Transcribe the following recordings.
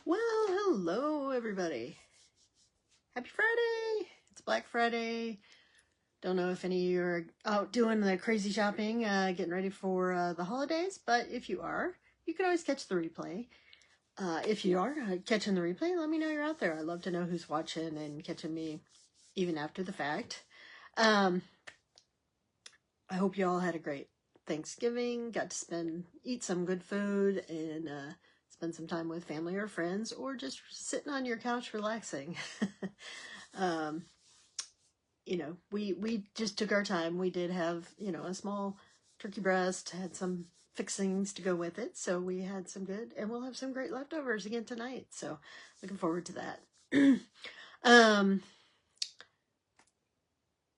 Well, hello everybody. Happy Friday! It's Black Friday. Don't know if any of you are out doing the crazy shopping, getting ready for the holidays, but if you are, you can always catch the replay. If you are catching the replay, let me know you're out there. I'd love to know who's watching and catching me even after the fact. I hope you all had a great Thanksgiving, got to eat some good food, and spend some time with family or friends, or just sitting on your couch relaxing. You know, we just took our time. We did have, you know, a small turkey breast, had some fixings to go with it. So we had some good, and we'll have some great leftovers again tonight. So looking forward to that.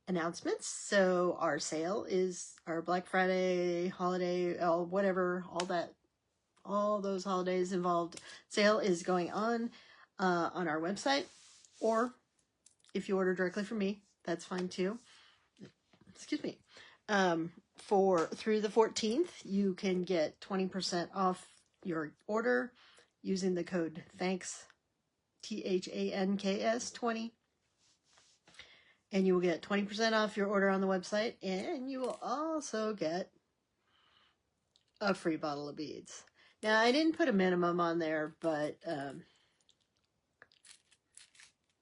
Announcements. So our sale is our Black Friday, holiday, whatever, all those holidays involved sale is going on our website, or if you order directly from me, that's fine too. Excuse me. Through the 14th, you can get 20% off your order using the code THANKS, THANKS 20. And you will get 20% off your order on the website, and you will also get a free bottle of beads. Now, I didn't put a minimum on there, but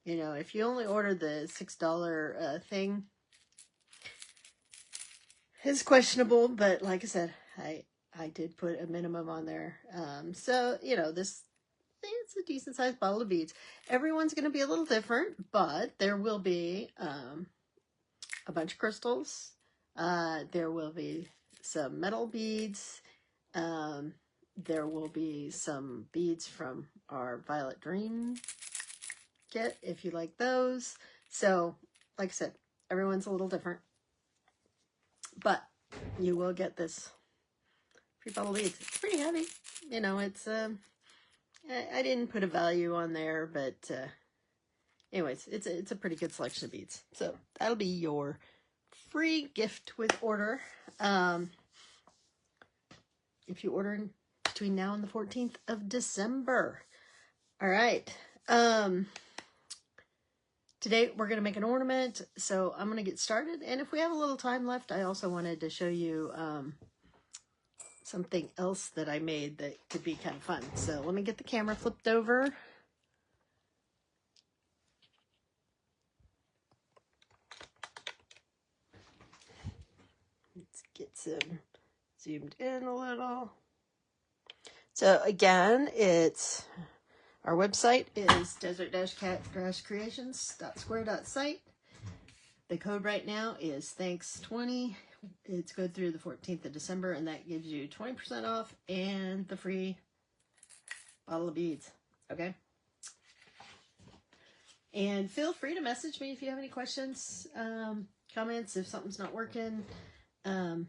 you know, if you only order the $6 thing, it's questionable, but like I said, I did put a minimum on there. So, you know, it's a decent sized bottle of beads. Everyone's going to be a little different, but there will be a bunch of crystals. There will be some metal beads. There will be some beads from our Violet Dream kit, if you like those. So, like I said, everyone's a little different. But you will get this free bottle of beads. It's pretty heavy. You know, it's, I didn't put a value on there, but anyways, it's a pretty good selection of beads. So that'll be your free gift with order. If you order between now and the 14th of December. All right. Today we're going to make an ornament, so I'm going to get started. And if we have a little time left, I also wanted to show you something else that I made that could be kind of fun. So let me get the camera flipped over. Let's get some zoomed in a little. So again, our website is desert-cat-creations.square.site. The code right now is THANKS20. It's good through the 14th of December, and that gives you 20% off and the free bottle of beads. Okay? And feel free to message me if you have any questions, comments, if something's not working. I'm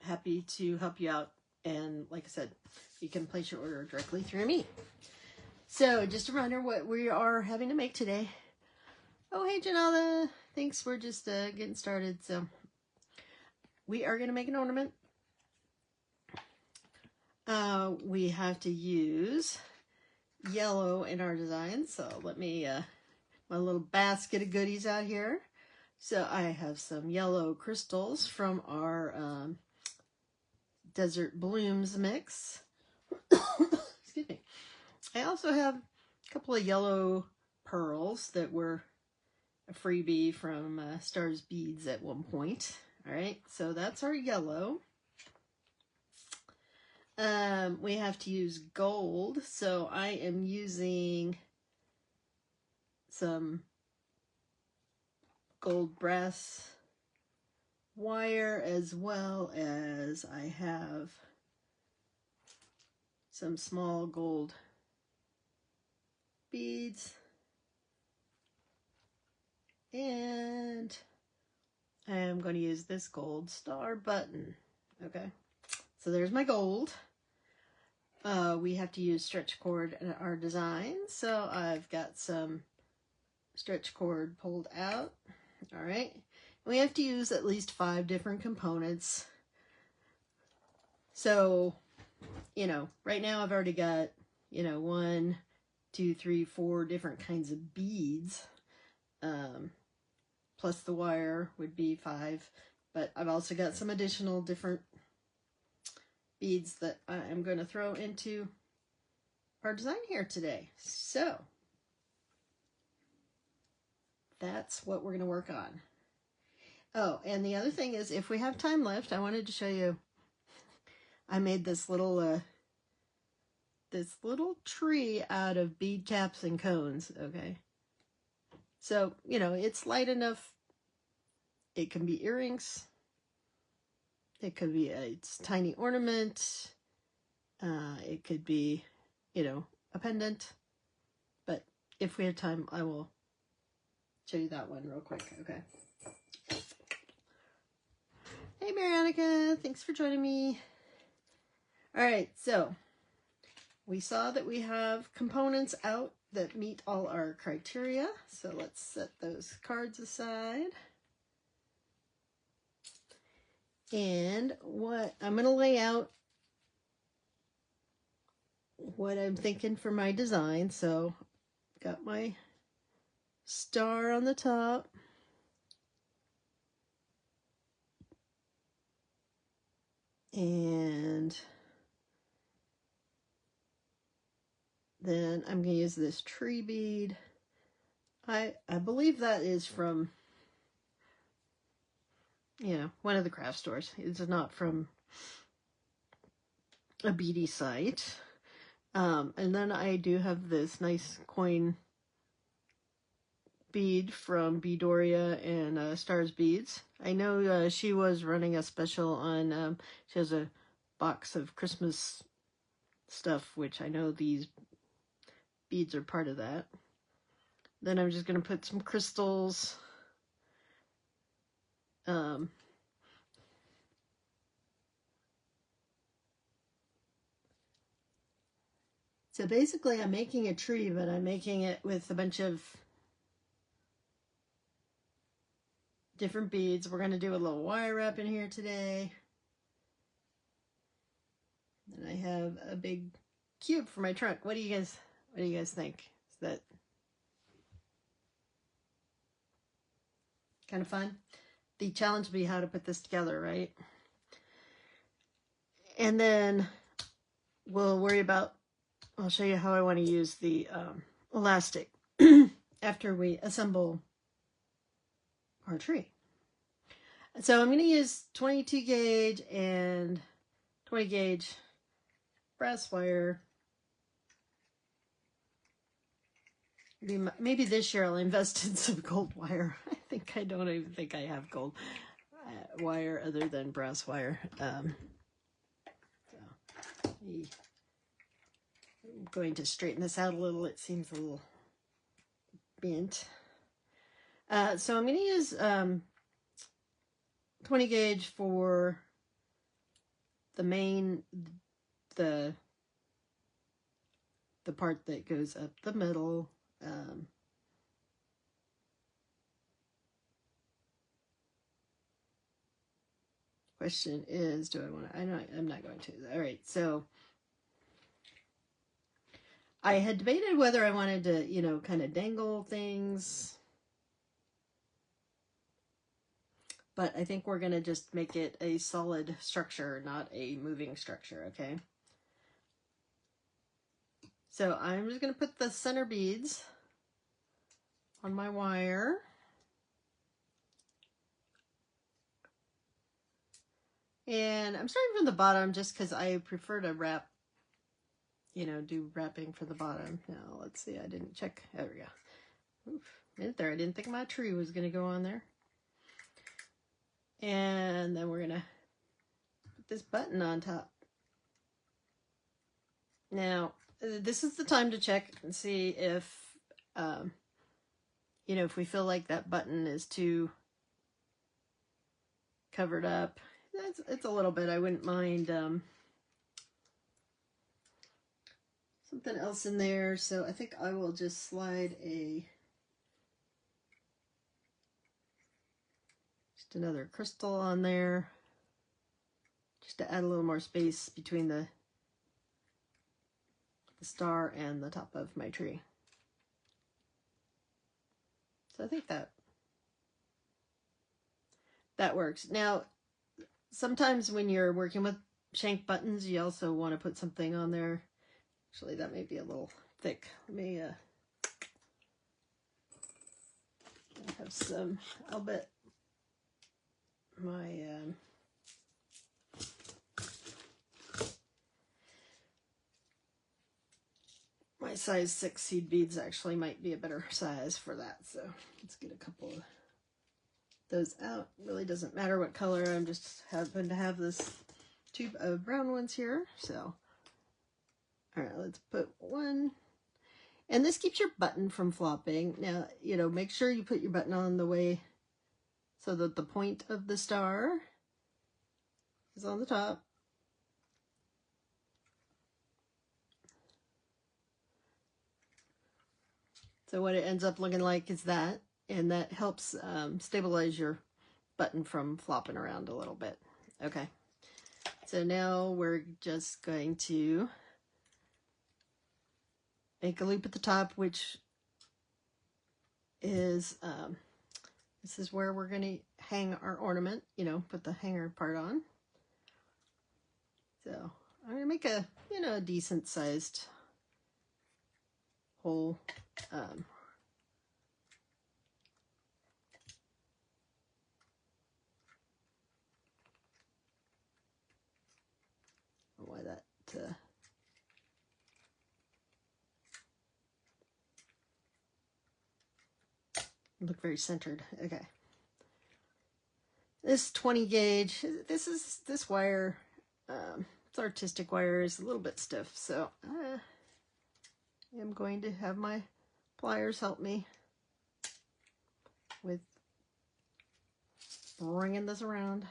happy to help you out. And like I said, you can place your order directly through me. So just a reminder what we are having to make today. Oh, hey, Janella. Thanks. We're just getting started. So we are going to make an ornament. We have to use yellow in our design. So let me, my little basket of goodies out here. So I have some yellow crystals from our Desert Blooms mix. Excuse me. I also have a couple of yellow pearls that were a freebie from Stars Beads at one point. All right, so that's our yellow. We have to use gold, so I am using some gold brass wire, as well as I have some small gold beads, and I am going to use this gold star button. Okay, so there's my gold. We have to use stretch cord in our design, so I've got some stretch cord pulled out. All right, we have to use at least 5 different components. So, you know, right now I've already got, you know, 1, 2, 3, 4 different kinds of beads. Plus the wire would be 5, but I've also got some additional different beads that I am going to throw into our design here today. So that's what we're going to work on. Oh, and the other thing is, if we have time left, I wanted to show you, I made this little tree out of bead caps and cones. Okay, so, you know, it's light enough. It can be earrings. It could be a tiny ornament. It could be, you know, a pendant. But if we have time, I will show you that one real quick. Okay. Hey, Marianica, thanks for joining me. All right, so we saw that we have components out that meet all our criteria. So let's set those cards aside. And what I'm going to lay out what I'm thinking for my design. So got my star on the top. And then I'm going to use this tree bead. I believe that is from, you know, one of the craft stores. It's not from a beady site. And then I do have this nice coin bead from Beadoria and Stars Beads. I know she was running a special on, she has a box of Christmas stuff, which I know these beads are part of that. Then I'm just going to put some crystals. So basically I'm making a tree, but I'm making it with a bunch of different beads. We're going to do a little wire wrap in here today. And I have a big cube for my trunk. What do you guys think? Is that kind of fun? The challenge will be how to put this together, right? And then we'll worry about, I'll show you how I want to use the elastic after we assemble our tree. So I'm going to use 22 gauge and 20 gauge brass wire. Maybe this year I'll invest in some gold wire. I don't even think I have gold wire other than brass wire. I'm going to straighten this out a little. It seems a little bent. So I'm going to use 20 gauge for the main, the part that goes up the middle. Question is, do I want to? I'm not going to. All right, so I had debated whether I wanted to, you know, kind of dangle things but I think we're going to just make it a solid structure, not a moving structure, okay? So I'm just going to put the center beads on my wire. And I'm starting from the bottom just because I prefer to wrap, you know, do wrapping for the bottom. Now, let's see, I didn't check. There we go. Oof, minute there. I didn't think my tree was going to go on there. And then we're going to put this button on top. Now, this is the time to check and see if, you know, if we feel like that button is too covered up. It's a little bit. I wouldn't mind something else in there. So I think I will just slide just another crystal on there, just to add a little more space between the star and the top of my tree. So I think that works. Now, sometimes when you're working with shank buttons, you also want to put something on there. Actually, that may be a little thick. Let me have some, I'll bet my size 6 seed beads actually might be a better size for that. So let's get a couple of those out. It really doesn't matter what color. I'm just happen to have this tube of brown ones here. So, all right, let's put one. And this keeps your button from flopping. Now, you know, make sure you put your button on the way so that the point of the star is on the top. So what it ends up looking like is that, and that helps stabilize your button from flopping around a little bit. Okay, so now we're just going to make a loop at the top, which is, this is where we're going to hang our ornament, you know, put the hanger part on. So I'm going to make a, you know, a decent sized hole. Why that look very centered. Okay. This 20 gauge, this wire, it's artistic wire, is a little bit stiff, so I am going to have my pliers help me with bringing this around.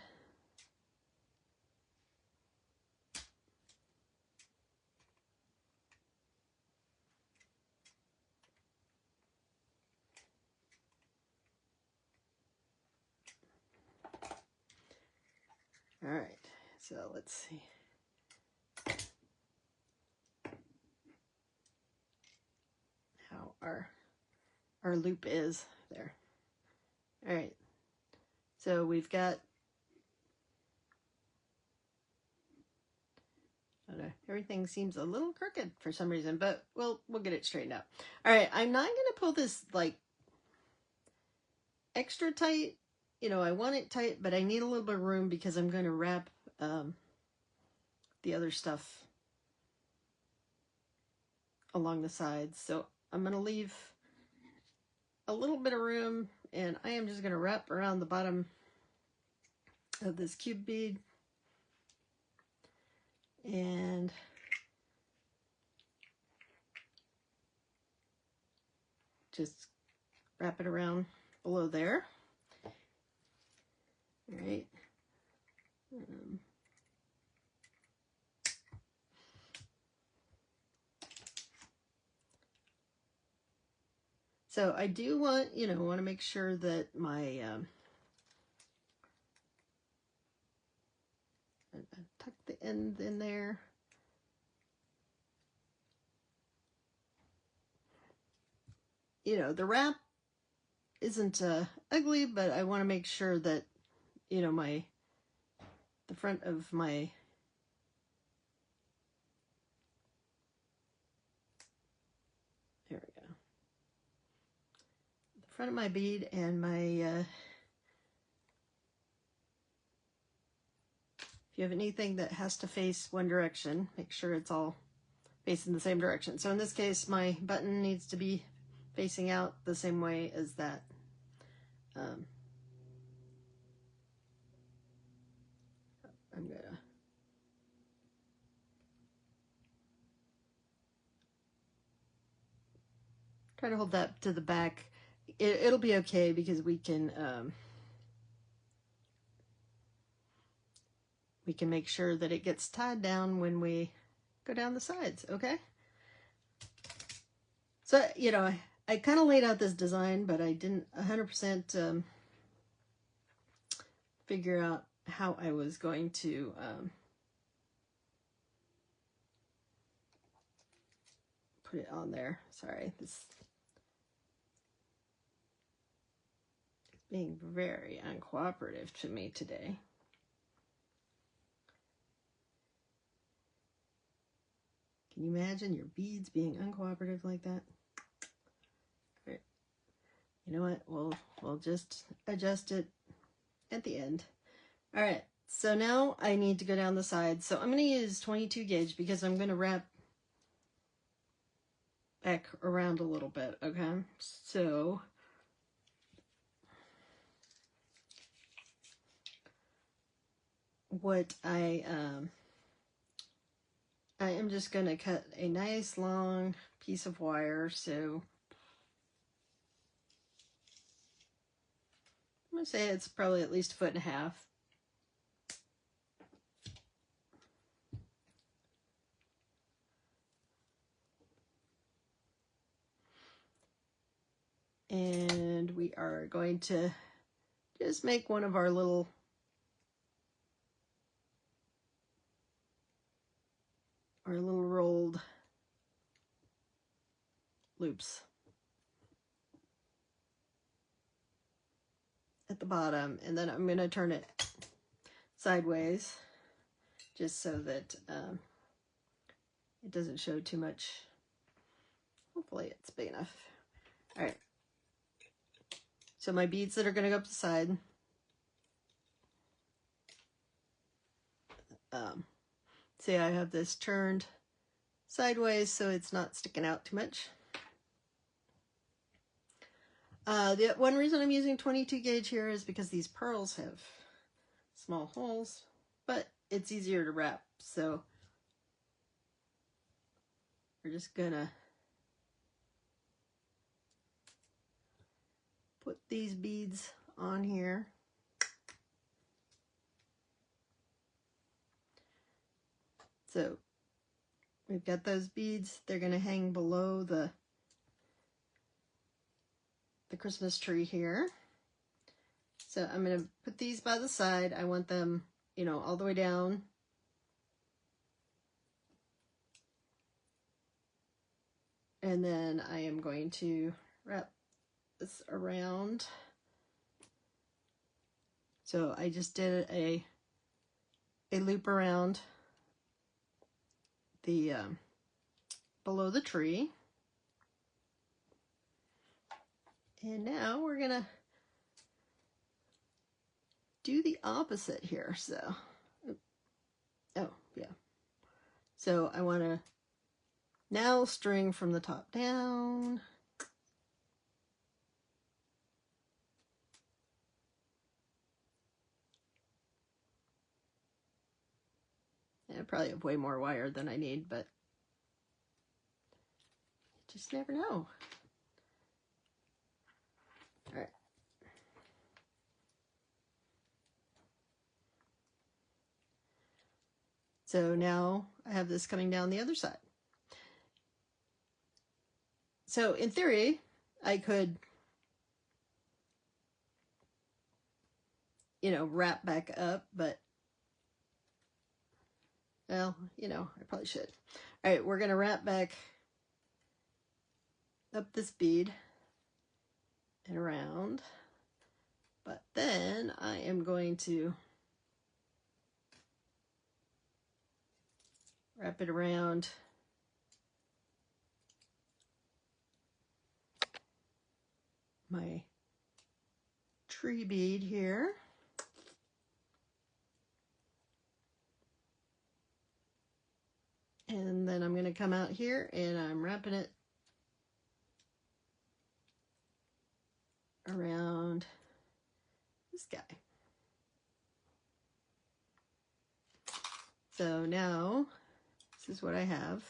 All right, so let's see. How our loop is there. All right, so we've got, I don't know, everything seems a little crooked for some reason, but we'll get it straightened out. All right, I'm not going to pull this like extra tight. You know, I want it tight, but I need a little bit of room because I'm going to wrap the other stuff along the sides. So I'm going to leave a little bit of room, and I am just going to wrap around the bottom of this cube bead and just wrap it around below there. All right. So I do want, you know, want to make sure that my I tuck the end in there. You know, the wrap isn't ugly, but I want to make sure that you know, the front of my, there we go, the front of my bead and my, if you have anything that has to face one direction, make sure it's all facing the same direction. So in this case, my button needs to be facing out the same way as that. I'm gonna try to hold that to the back. It'll be okay because we can make sure that it gets tied down when we go down the sides, okay? So, you know, I kind of laid out this design, but I didn't 100% figure out how I was going to put it on there. Sorry, this is being very uncooperative to me today. Can you imagine your beads being uncooperative like that? All right. You know what? We'll just adjust it at the end. All right. So now I need to go down the side. So I'm going to use 22 gauge because I'm going to wrap back around a little bit. Okay. So what I am just going to cut a nice long piece of wire. So I'm going to say it's probably at least 1.5 feet. And we are going to just make one of our little rolled loops at the bottom, and then I'm going to turn it sideways just so that it doesn't show too much. Hopefully it's big enough. All right. So my beads that are going to go up the side, see, I have this turned sideways so it's not sticking out too much. The one reason I'm using 22 gauge here is because these pearls have small holes, but it's easier to wrap. So we're just gonna put these beads on here. So we've got those beads. They're gonna hang below the Christmas tree here. So I'm going to put these by the side. I want them, you know, all the way down. And then I am going to wrap this around. So I just did a loop around the below the tree. And now we're gonna do the opposite here. So, oh yeah. So I want to now string from the top down. And I probably have way more wire than I need, but you just never know. All right. So now I have this coming down the other side. So in theory, I could, you know, wrap back up, but, well, you know, I probably should. All right, we're going to wrap back up this bead and around. But then I am going to wrap it around my tree bead here. And then I'm going to come out here and I'm wrapping it around this guy. So now this is what I have.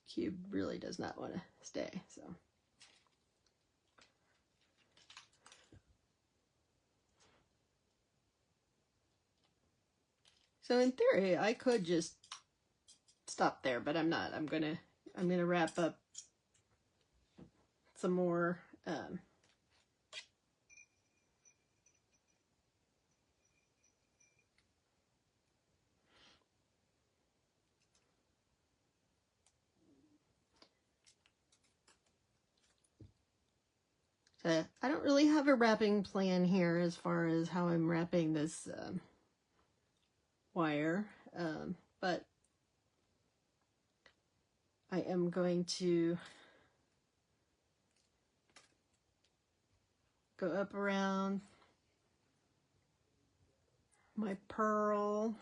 Cube really does not want to stay, so in theory I could just stop there, but I'm not. I'm gonna wrap up some more I don't really have a wrapping plan here as far as how I'm wrapping this wire, but I am going to go up around my pearl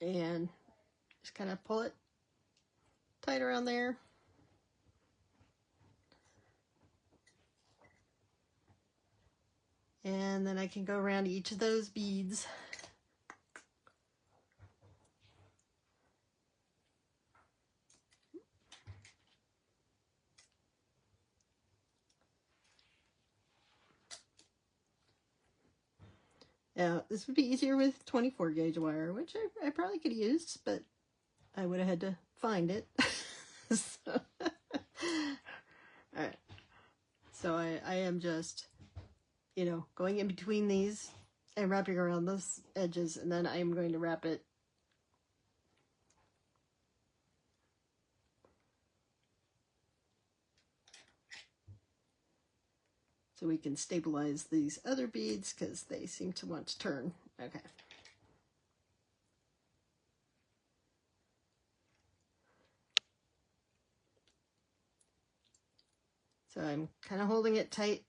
and just kind of pull it tight around there. And then I can go around each of those beads. Now, this would be easier with 24 gauge wire, which I probably could have used, but I would have had to find it. So, alright. So I am just, you know, going in between these and wrapping around those edges, and then I am going to wrap it so we can stabilize these other beads because they seem to want to turn. Okay. So I'm kind of holding it tight.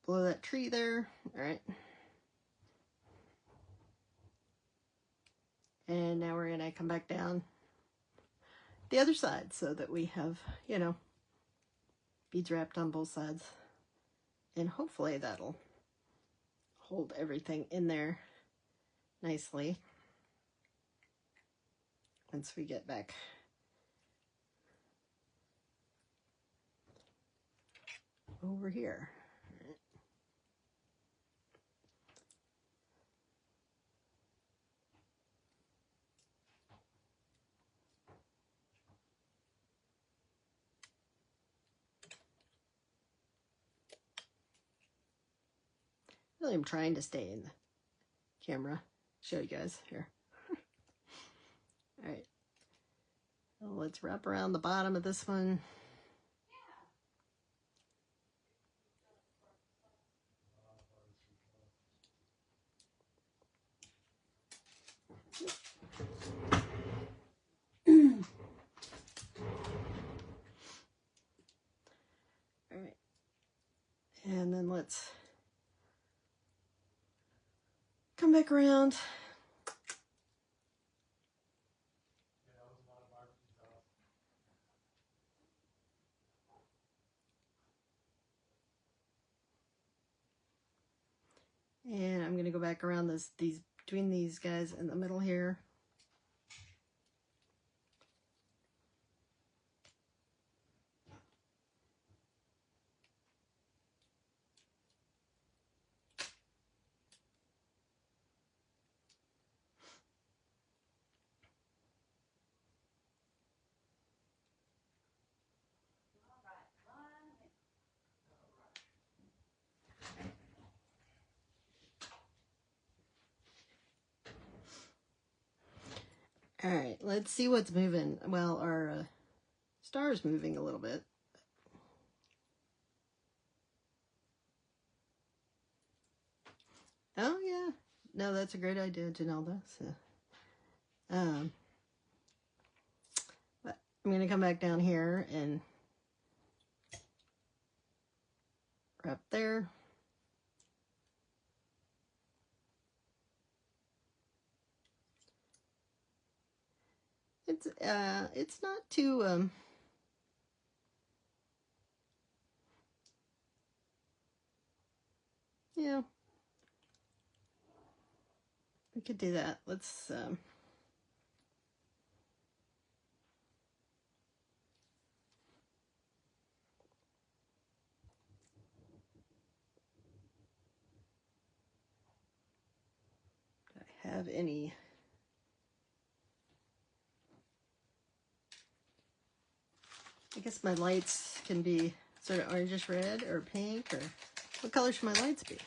Below that tree there. All right. And now we're going to come back down the other side so that we have, you know, beads wrapped on both sides. And hopefully that'll hold everything in there nicely once we get back over here. Really, I'm trying to stay in the camera, show you guys here. All right, well, let's wrap around the bottom of this one. All right, and then let's come back around. And I'm going to go back around these between these guys in the middle here. let's see what's moving. Well, our star's moving a little bit. Oh, yeah. No, that's a great idea, Janelda. So, but I'm going to come back down here and wrap there. It's not too, yeah, we could do that. Let's, do I have any? I guess my lights can be sort of orangish red or pink, or what color should my lights be?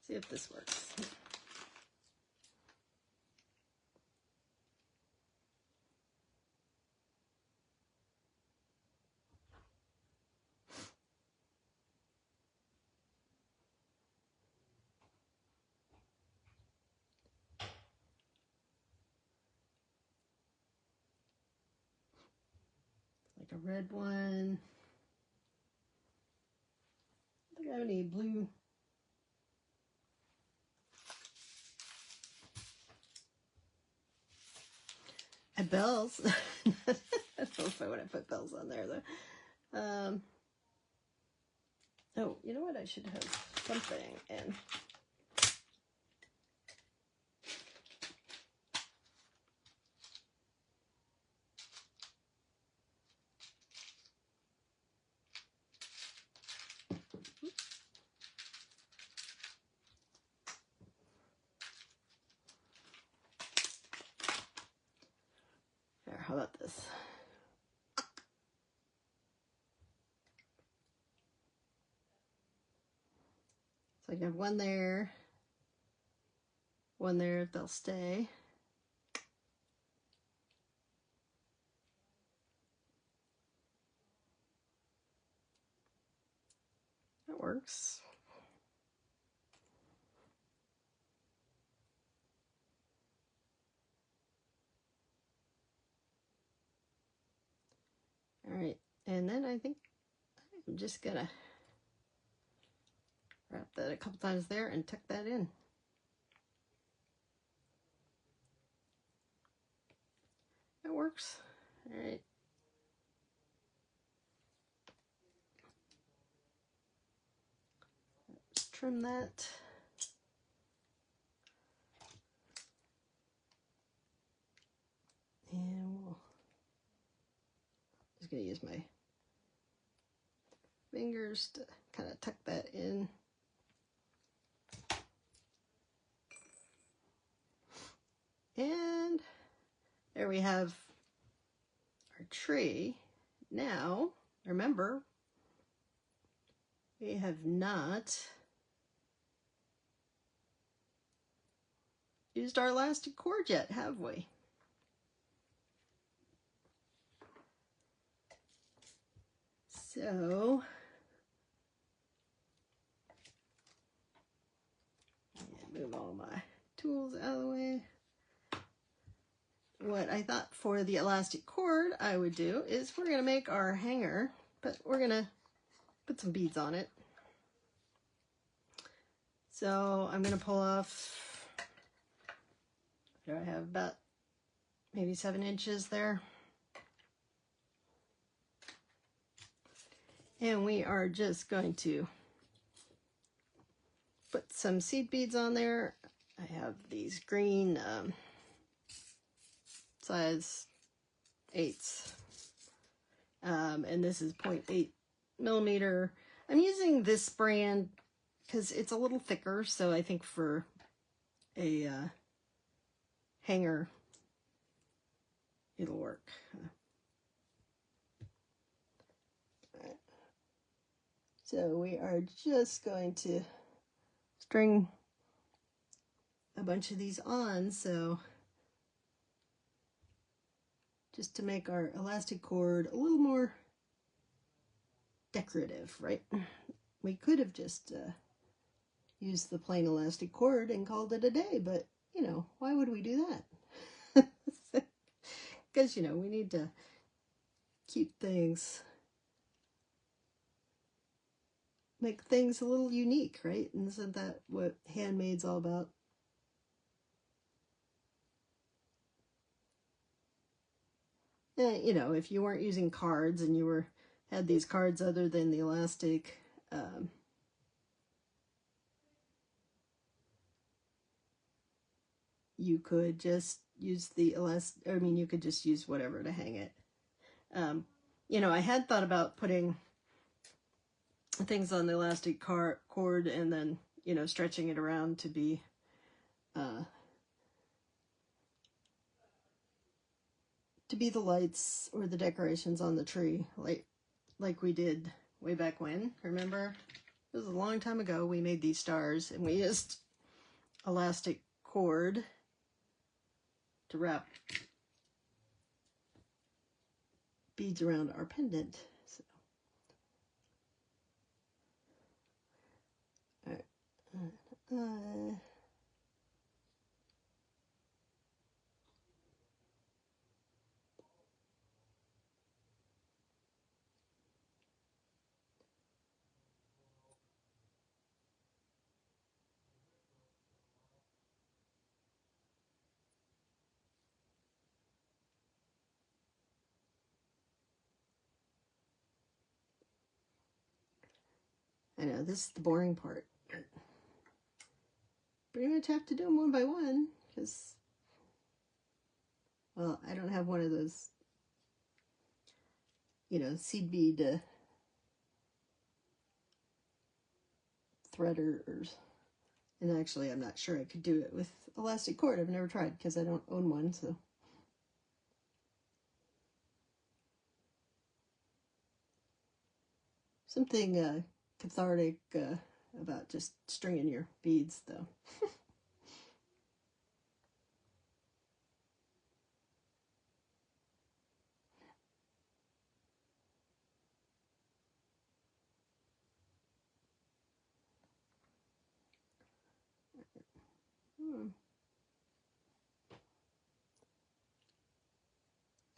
See if this works. Like a red one. I don't think I have any blue. And bells. I don't know if I want to put bells on there though. Oh, you know what? I should have something in. There, how about this? So I can have one there if they'll stay. That works. All right, and then I think I'm just gonna wrap that a couple times there and tuck that in. That works. All right. Let's trim that. And we'll just gonna use my fingers to kind of tuck that in. And there we have our tree. Now, remember, we have not used our elastic cord yet, have we? So, move all my tools out of the way. What I thought for the elastic cord I would do is we're going to make our hanger, but we're going to put some beads on it. So I'm going to pull off, I have about maybe 7 inches there. And we are just going to put some seed beads on there. I have these green size 8s. And this is 0.8 millimeter. I'm using this brand because it's a little thicker, so I think for a hanger it'll work. So we are just going to string a bunch of these on, so just to make our elastic cord a little more decorative, right? We could have just used the plain elastic cord and called it a day, but you know, why would we do that? Because you know, we need to keep things, make things a little unique, right? And isn't that what handmade's all about? You know, if you weren't using cards and you had these cards other than the elastic, you could just use the elastic, I mean, you could just use whatever to hang it. You know, I had thought about putting things on the elastic cord and then, you know, stretching it around to be the lights or the decorations on the tree, like we did way back when. Remember, it was a long time ago. We made these stars and we used elastic cord to wrap beads around our pendant. So, all right. I know, this is the boring part. Pretty much have to do them one by one because, well, I don't have one of those, you know, seed bead threaders. And actually, I'm not sure I could do it with elastic cord. I've never tried because I don't own one, so. Something cathartic about just stringing your beads, though.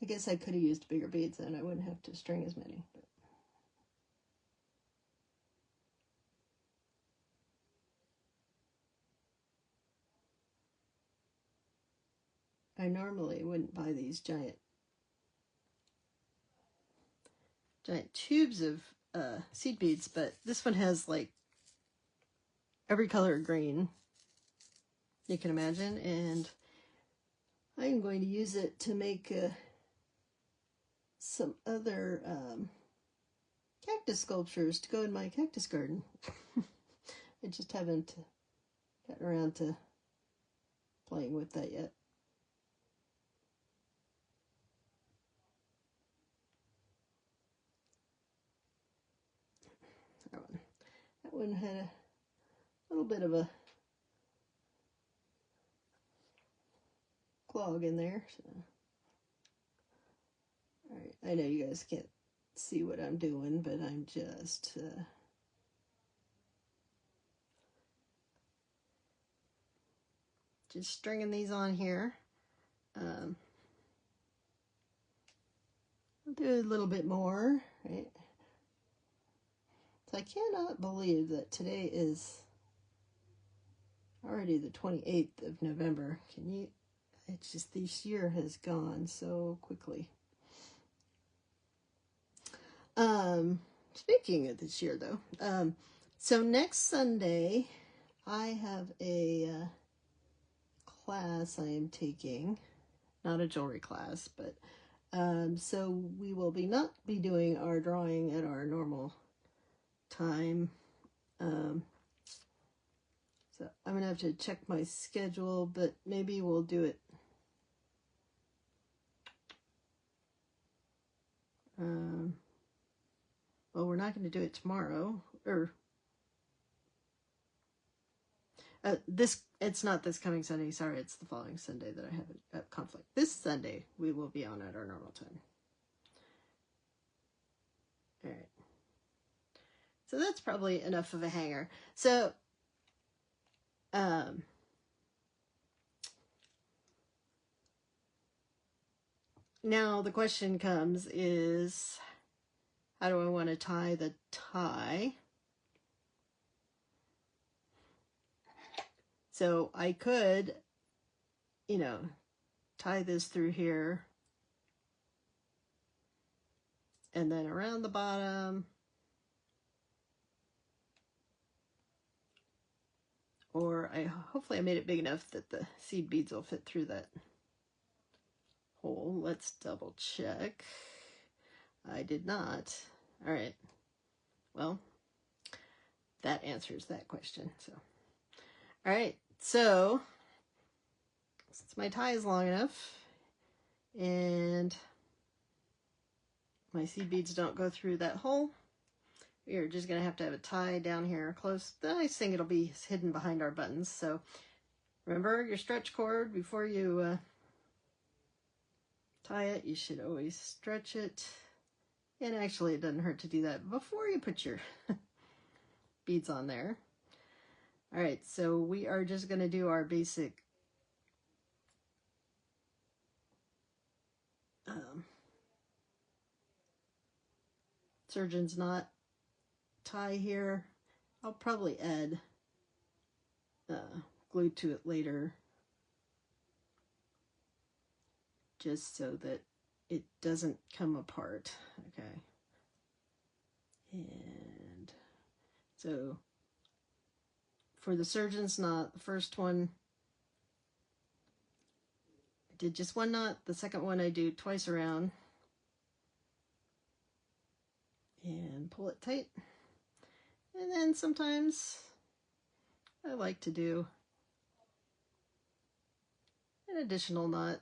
I guess I could have used bigger beads then. I wouldn't have to string as many. But. I normally wouldn't buy these giant tubes of seed beads, but this one has like every color of green you can imagine, and I'm going to use it to make some other cactus sculptures to go in my cactus garden. I just haven't gotten around to playing with that yet. That one had a little bit of a clog in there. So. All right, I know you guys can't see what I'm doing, but I'm just stringing these on here. I'll do a little bit more, right? So I cannot believe that today is already the 28th of November. Can you? It's just this year has gone so quickly. Speaking of this year, though, so next Sunday I have a class I am taking, not a jewelry class, but so we will not be doing our drawing at our normal time. So I'm gonna have to check my schedule, but maybe we'll do it Well, we're not going to do it tomorrow, or it's not this coming Sunday. Sorry, it's the following Sunday that I have a conflict. This Sunday we will be on at our normal time. All right. So that's probably enough of a hanger. So, now the question comes is, how do I want to tie the tie? So I could, you know, tie this through here and then around the bottom, or hopefully I made it big enough that the seed beads will fit through that hole. Let's double check. I did not. All right. Well, that answers that question. So, all right. So, since my tie is long enough and my seed beads don't go through that hole, we're just going to have a tie down here close. The nice thing, it'll be hidden behind our buttons. So, remember your stretch cord before you tie it. You should always stretch it. And actually, it doesn't hurt to do that before you put your beads on there. All right, so we are just going to do our basic surgeon's knot tie here. I'll probably add glue to it later, just so that it doesn't come apart. Okay. And so for the surgeon's knot, the first one I did just one knot, the second one I do twice around and pull it tight. And then sometimes I like to do an additional knot.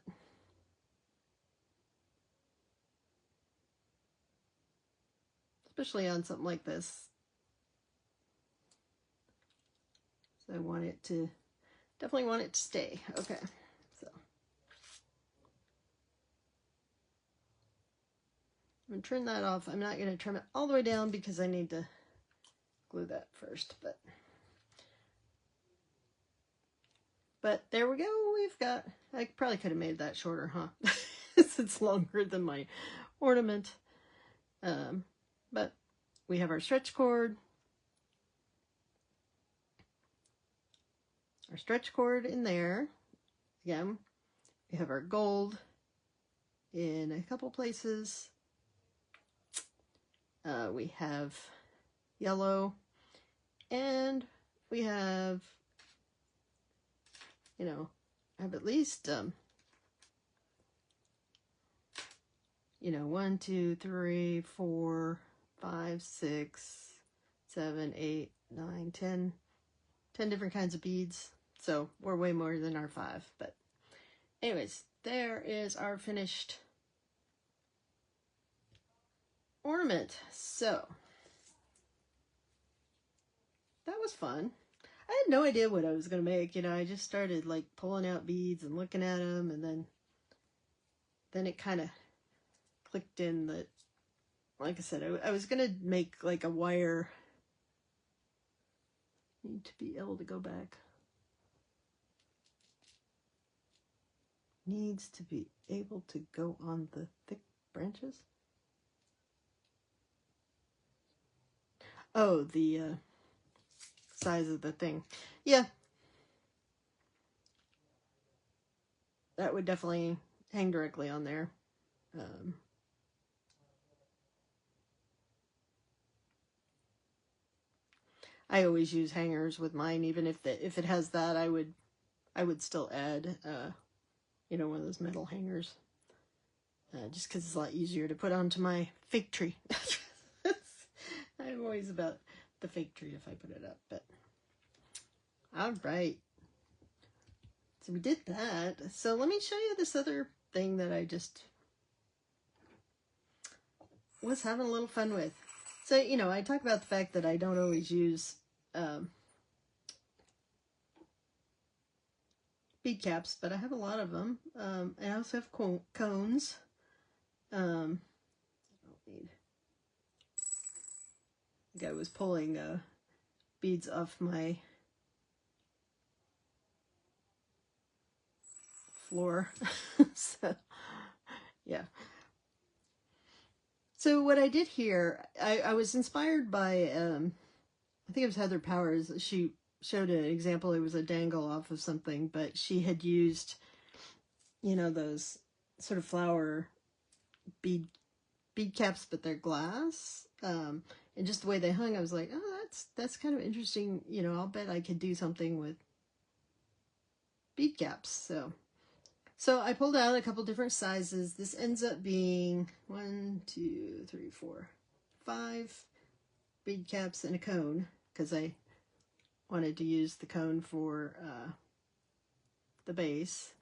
Especially on something like this. So I want it to, definitely want it to stay. Okay, so I'm going to turn that off. I'm not going to trim it all the way down because I need to glue that first. But there we go. We've got, I probably could have made that shorter, huh? It's longer than my ornament. But we have our stretch cord. Our stretch cord in there. Again, we have our gold in a couple places. We have yellow, and we have, you know, I have at least, you know, 1, 2, 3, 4, 5, 6, 7, 8, 9, 10 different kinds of beads. So we're way more than our 5. But anyways, there is our finished ornament. So that was fun. I had no idea what I was going to make. You know, I just started like pulling out beads and looking at them, and then it kind of clicked in that, like I said, I was going to make like a wire. Need to be able to go back. Needs to be able to go on the thick branches. Oh, the size of the thing. Yeah. That would definitely hang directly on there. I always use hangers with mine, even if it has that, I would still add, you know, one of those metal hangers, just because it's a lot easier to put onto my fake tree. I'm always about the fake tree if I put it up, but all right. So we did that. So let me show you this other thing that I just was having a little fun with. So, you know, I talk about the fact that I don't always use bead caps, but I have a lot of them. I also have cones. I think I was pulling beads off my floor. So, yeah. So what I did here, I was inspired by, I think it was Heather Powers. She showed an example. It was a dangle off of something, but she had used, you know, those sort of flower bead caps, but they're glass. And just the way they hung, I was like, oh, that's kind of interesting. You know, I'll bet I could do something with bead caps. So I pulled out a couple different sizes. This ends up being 1, 2, 3, 4, 5 bead caps and a cone, because I wanted to use the cone for the base.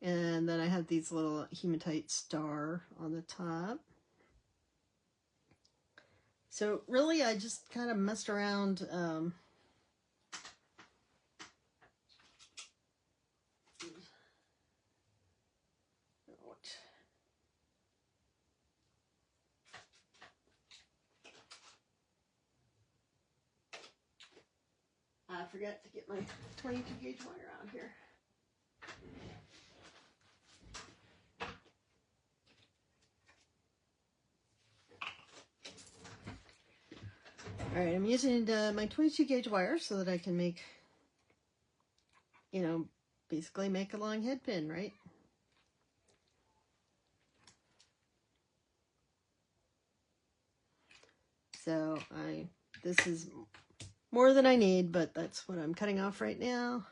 And then I have these little hematite star on the top. So really I just kind of messed around. I forgot to get my 22 gauge wire out here. Alright, I'm using my 22 gauge wire so that I can make, you know, basically make a long head pin, right? So this is more than I need, but that's what I'm cutting off right now.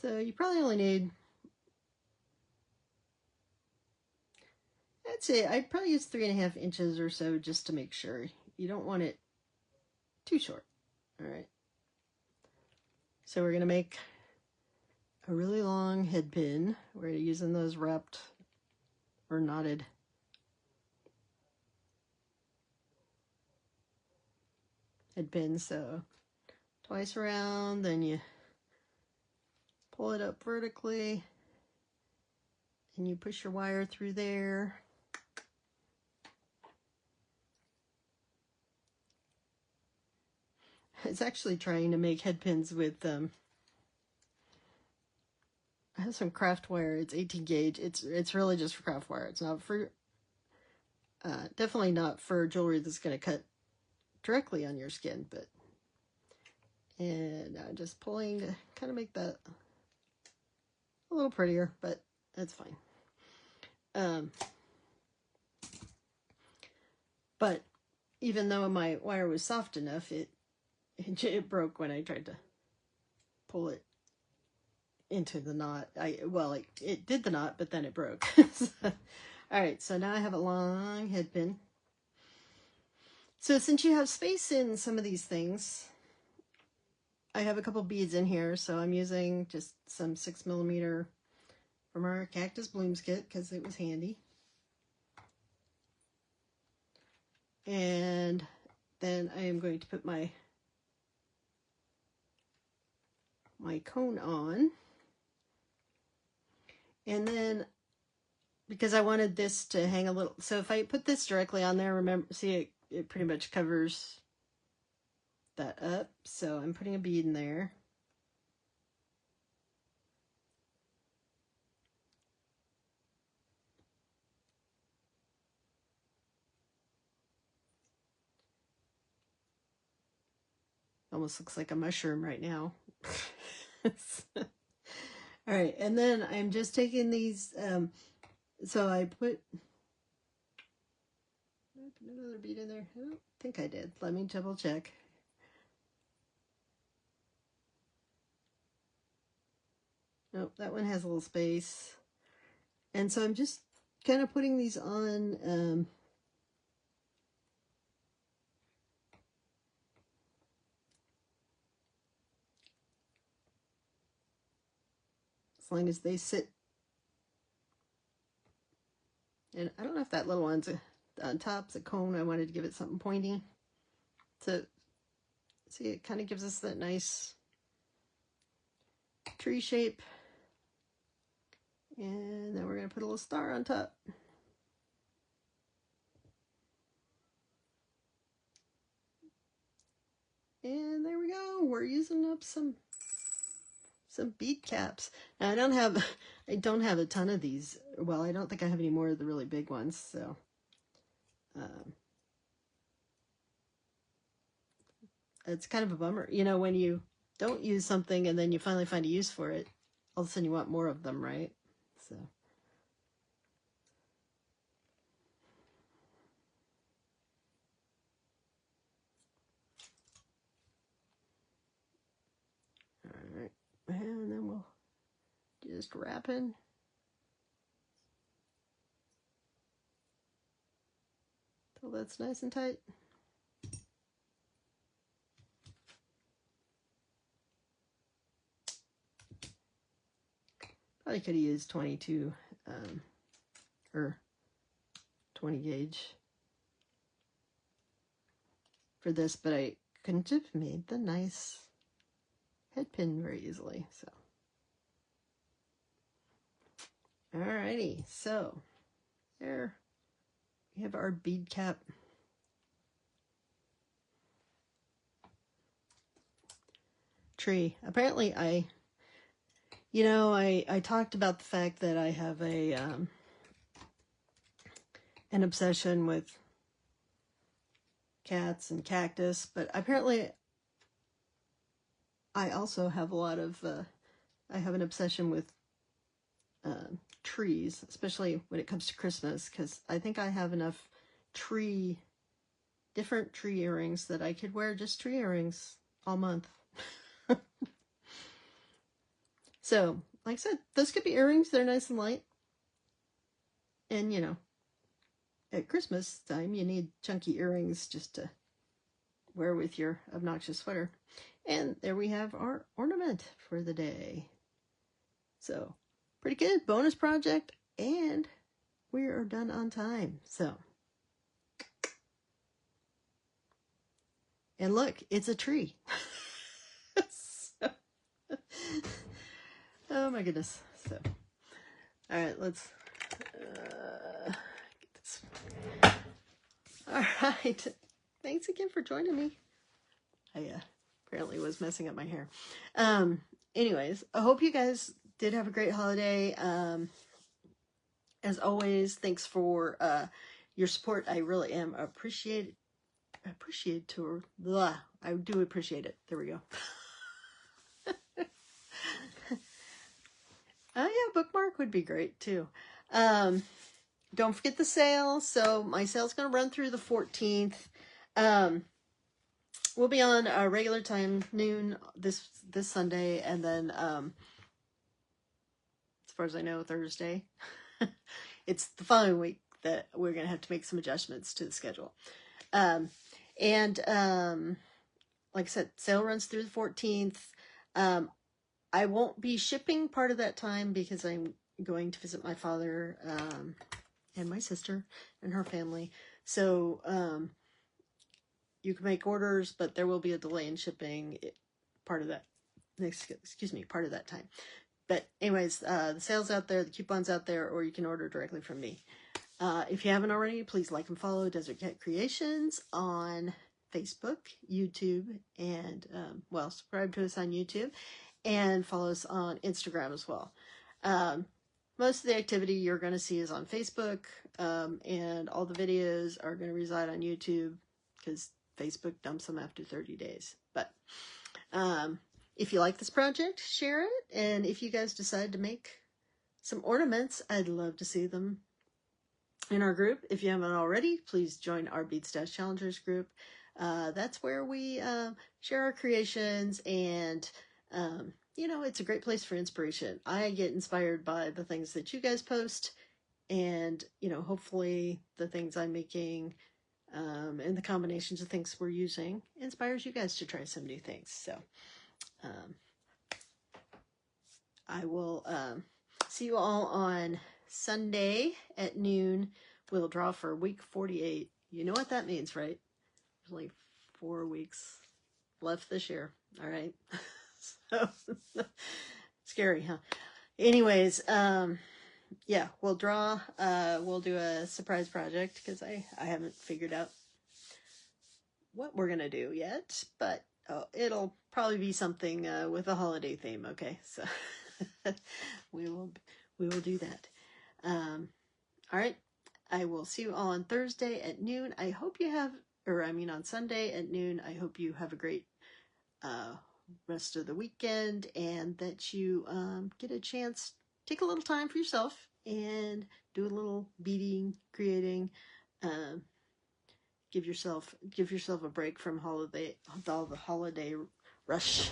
So you probably only need, I'd say I'd probably use 3.5 inches or so just to make sure. You don't want it too short. All right. So we're gonna make a really long head pin. We're using those wrapped or knotted head pins. So twice around, then you pull it up vertically and you push your wire through there. It's actually trying to make head pins with I have some craft wire. It's 18 gauge. It's really just for craft wire. It's not for definitely not for jewelry that's going to cut directly on your skin, but and I'm just pulling to kind of make that a little prettier, but that's fine. But even though my wire was soft enough, it broke when I tried to pull it into the knot. It did the knot, but then it broke. All right, so now I have a long head pin. So since you have space in some of these things, I have a couple beads in here, so I'm using just some 6mm from our Cactus Blooms kit because it was handy. And then I am going to put my cone on. And then, because I wanted this to hang a little, so if I put this directly on there, remember, see, it pretty much covers that up. So I'm putting a bead in there. Almost looks like a mushroom right now. All right, and then I'm just taking these, so I put another bead in there. I don't think I did. Let me double check. Nope, that one has a little space. And so I'm just kind of putting these on, as long as they sit. And And I don't know if that little one's on top's a cone. I wanted to give it something pointy. So, see, it kind of gives us that nice tree shape. And then we're going to put a little star on top. And there we go. We're using up some bead caps. Now I don't have a ton of these. Well, I don't think I have any more of the really big ones. So, it's kind of a bummer, you know, when you don't use something and then you finally find a use for it. All of a sudden, you want more of them, right? So. All right, and then we'll just wrap in. Till that's nice and tight. Probably could have used 22 or 20 gauge for this, but I couldn't have made the nice head pin very easily. So, alrighty, so there we have our bead cap. Tree. Apparently I talked about the fact that I have an obsession with cats and cactus, but apparently I also have a lot of, I have an obsession with trees, especially when it comes to Christmas, because I think I have enough different tree earrings that I could wear just tree earrings all month. So, like I said, those could be earrings. They're nice and light. And, you know, at Christmas time, you need chunky earrings just to wear with your obnoxious sweater. And there we have our ornament for the day. So, pretty good. Bonus project. And we are done on time. So, and look, it's a tree. Oh my goodness. So, all right, let's get this. All right. Thanks again for joining me. I apparently was messing up my hair. Anyways, I hope you guys did have a great holiday. As always, thanks for your support. I really am appreciator. Blah. I do appreciate it. There we go. Oh yeah, bookmark would be great too. Don't forget the sale. So my sale's going to run through the 14th. We'll be on our regular time, noon this Sunday, and then as far as I know, Thursday. It's the following week that we're going to have to make some adjustments to the schedule. Like I said, sale runs through the 14th. I won't be shipping part of that time because I'm going to visit my father and my sister and her family. So you can make orders, but there will be a delay in shipping part of that time. But anyways, the sale's out there, the coupon's out there, or you can order directly from me. If you haven't already, please like and follow Desert Cat Creations on Facebook, YouTube, and subscribe to us on YouTube. And follow us on Instagram as well. Most of the activity you're going to see is on Facebook, and all the videos are going to reside on YouTube because Facebook dumps them after 30 days. But if you like this project, share it. And if you guys decide to make some ornaments, I'd love to see them in our group. If you haven't already, please join our Bead Stash Challengers group. That's where we share our creations and it's a great place for inspiration. I get inspired by the things that you guys post, and, hopefully the things I'm making and the combinations of things we're using inspires you guys to try some new things. So I will see you all on Sunday at noon We'll draw for week 48. You know what that means, right? There's only 4 weeks left this year. All right. So scary, huh? Anyways, yeah, we'll draw. We'll do a surprise project because I haven't figured out what we're gonna do yet, but it'll probably be something with a holiday theme. Okay, so we will do that. All right, I will see you all on Thursday at noon. I hope you have, or I mean on Sunday at noon. I hope you have a great rest of the weekend, and that you get a chance, take a little time for yourself and do a little beading, creating. Give yourself a break from all the holiday rush,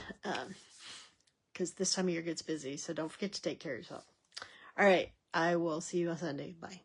because this time of year gets busy. So don't forget to take care of yourself. All right, I will see you on Sunday. Bye.